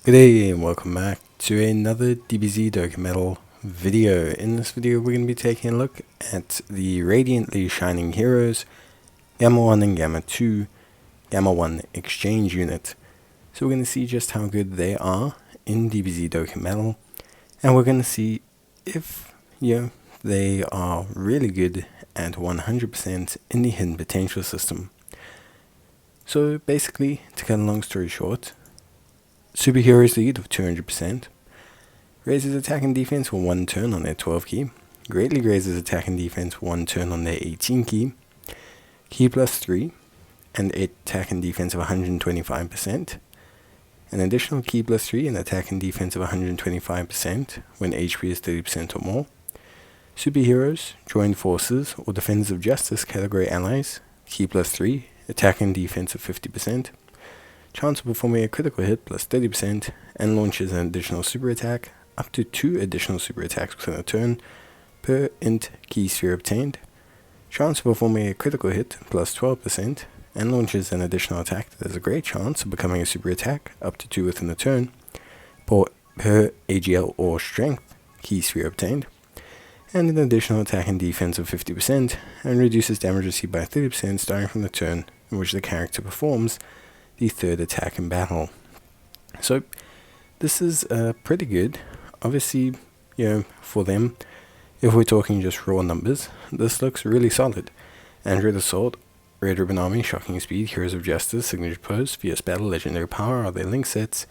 Good day and welcome back to another DBZ Dokkan video. In this video we're going to be taking a look at the radiantly shining heroes, Gamma 1 and Gamma 2, Gamma 1 exchange unit. So we're going to see just how good they are in DBZ Dokkan, and we're going to see if they are really good at 100% in the hidden potential system. So basically, to cut a long story short, Superheroes lead of 200%, raises attack and defense for 1 turn on their 12 key, greatly raises attack and defense for 1 turn on their 18 key, key plus 3, and attack and defense of 125%, an additional key plus 3 and attack and defense of 125% when HP is 30% or more. Superheroes, joined forces, or defenders of justice category allies, key plus 3, attack and defense of 50%. Chance of performing a critical hit plus 30%, and launches an additional super attack, up to 2 additional super attacks within a turn, per INT key sphere obtained. Chance of performing a critical hit plus 12%, and launches an additional attack that has a great chance of becoming a super attack, up to 2 within a turn, per AGL or strength key sphere obtained. And an additional attack and defense of 50%, and reduces damage received by 30% starting from the turn in which the character performs the third attack in battle. So this is pretty good. Obviously, for them, if we're talking just raw numbers, this looks really solid. Android Assault, Red Ribbon Army, Shocking Speed, Heroes of Justice, Signature Pose, Fierce Battle, Legendary Power are their link sets.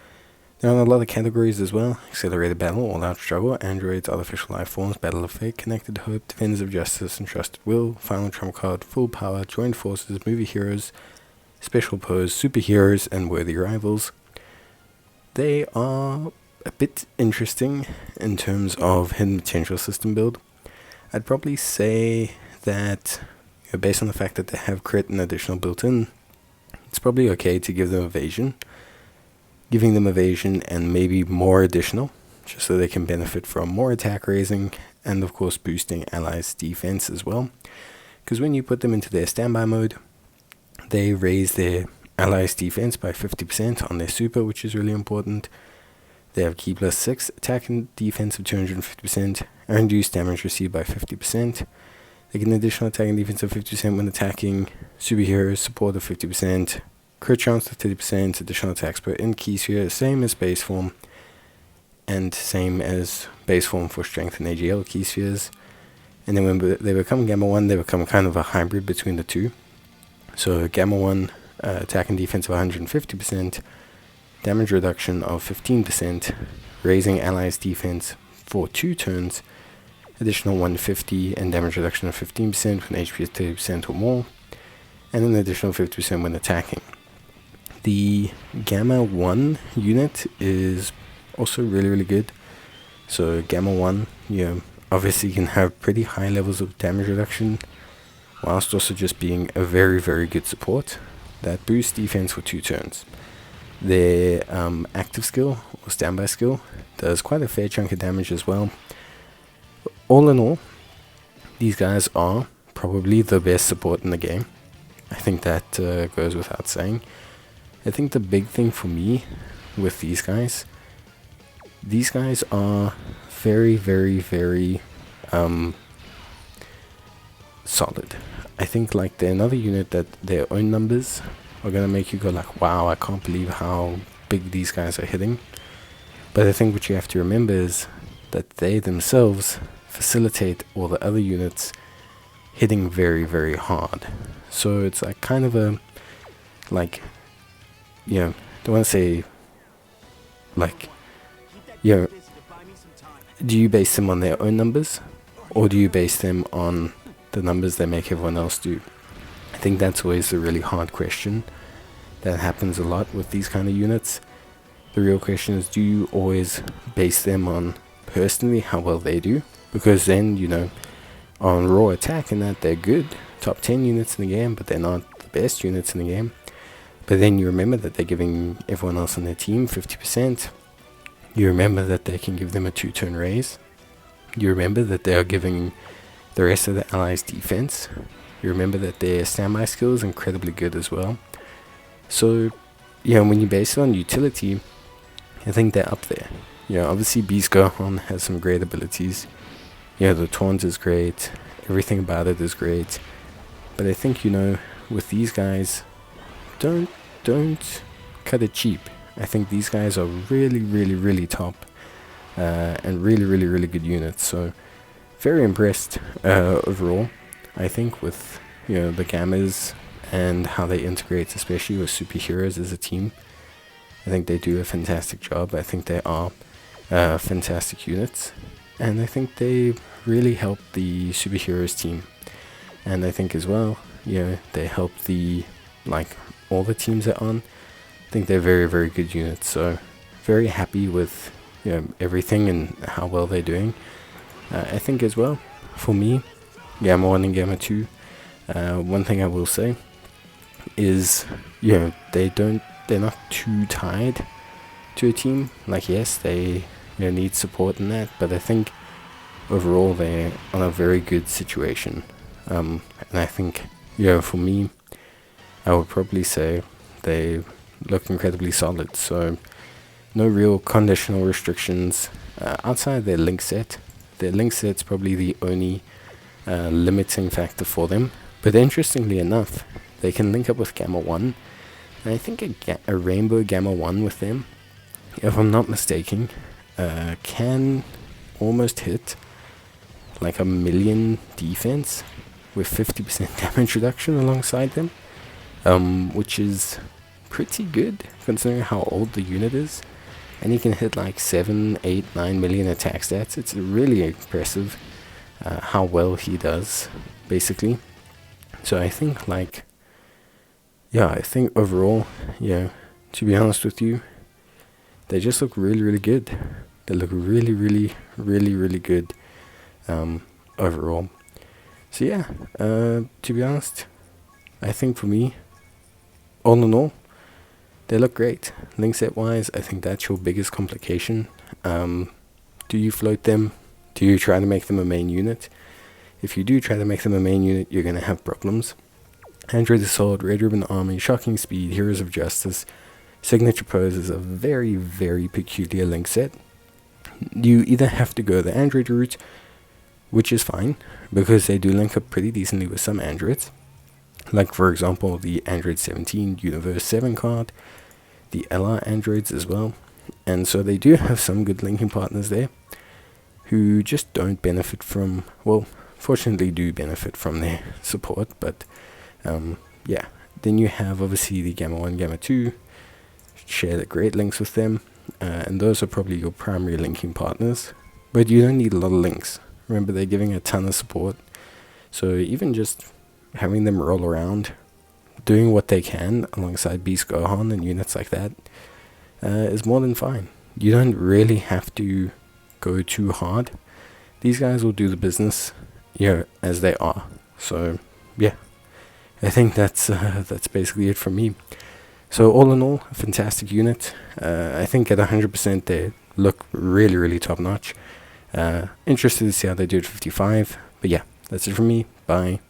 They're on a lot of categories as well: Accelerated Battle, All Out Struggle, Androids, Artificial Life Forms, Battle of Fate, Connected Hope, Defenders of Justice, Entrusted Will, Final Trump Card, Full Power, Joined Forces, Movie Heroes, Special Pose, Superheroes, and Worthy Rivals. They are a bit interesting in terms of hidden potential system build. I'd probably say that, based on the fact that they have crit and additional built in, it's probably okay to give them evasion. Giving them evasion and maybe more additional, just so they can benefit from more attack raising, and of course boosting allies' defense as well. Because when you put them into their standby mode, they raise their allies' defense by 50% on their super, which is really important. They have key plus 6, attack and defense of 250%, and reduce damage received by 50%. They get an additional attack and defense of 50% when attacking. Superheroes, support of 50%, crit chance of 30%, additional attacks per INT key sphere, same as base form, and same as base form for strength and AGL key spheres. And then when they become Gamma 1, they become kind of a hybrid between the two. So Gamma 1, attack and defense of 150%, damage reduction of 15%, raising allies' defense for 2 turns, additional 150 and damage reduction of 15% when HP is 30% or more, and an additional 50% when attacking. The Gamma 1 unit is also really good. So Gamma 1, obviously can have pretty high levels of damage reduction, whilst also just being a very good support that boosts defense for 2 turns. Their active skill or standby skill does quite a fair chunk of damage as well. All in all, these guys are probably the best support in the game. I think that goes without saying. I think the big thing for me with these guys are very solid. I think they're another unit that their own numbers are gonna make you go like, wow, I can't believe how big these guys are hitting. But I think what you have to remember is that they themselves facilitate all the other units hitting very hard. So it's kind of a don't want to say do you base them on their own numbers, or do you base them on the numbers they make everyone else do? I think that's always a really hard question that happens a lot with these kind of units. The real question is, do you always base them on personally how well they do? Because then, on raw attack and that, they're good, top 10 units in the game, but they're not the best units in the game. But then you remember that they're giving everyone else on their team 50%. You remember that they can give them a 2-turn raise. You remember that they are giving the rest of the allies defense. You remember that their standby skill is incredibly good as well. So, when you base it on utility, I think they're up there. Obviously Beast Gohan has some great abilities. The taunt is great, everything about it is great. But I think, with these guys, don't cut it cheap. I think these guys are really, really, really top, and really, really, really good units. So very impressed overall. I think with the Gammas and how they integrate, especially with superheroes as a team. I think they do a fantastic job. I think they are fantastic units, and I think they really help the superheroes team. And I think as well, they help all the teams they're on. I think they're very, very good units. So very happy with everything and how well they're doing. I think as well, for me, Gamma 1 and Gamma 2, one thing I will say is, they're not too tied to a team. Yes, they need support in that, but I think overall they're on a very good situation. And I think, for me, I would probably say they look incredibly solid. So no real conditional restrictions outside their link set. Their link set's probably the only limiting factor for them. But interestingly enough, they can link up with Gamma 1. And I think a Rainbow Gamma 1 with them, if I'm not mistaken, can almost hit like 1,000,000 defense with 50% damage reduction alongside them, which is pretty good considering how old the unit is. And he can hit like 7, 8, 9 million attack stats. It's really impressive how well he does, basically. So I think I think overall, to be honest with you, they just look really, really good. They look really, really, really, really good overall. So to be honest, I think for me, all in all, they look great. Link set wise, I think that's your biggest complication. Do you float them? Do you try to make them a main unit? If you do try to make them a main unit, you're going to have problems. Android Assault, Red Ribbon Army, Shocking Speed, Heroes of Justice, Signature Pose is a very, very peculiar link set. You either have to go the Android route, which is fine, because they do link up pretty decently with some Androids. Like, for example, the Android 17 Universe 7 card, the LR Androids as well. And so they do have some good linking partners there, who just don't benefit from, fortunately do benefit from their support, but then you have obviously the Gamma 1, Gamma 2, share the great links with them, and those are probably your primary linking partners, but you don't need a lot of links. Remember, they're giving a ton of support, so even just having them roll around, doing what they can alongside Beast Gohan and units like that, is more than fine. You don't really have to go too hard. These guys will do the business, as they are. So I think that's basically it from me. So all in all, a fantastic unit. I think at 100% they look really, really top notch. Interested to see how they do at 55. But that's it from me. Bye.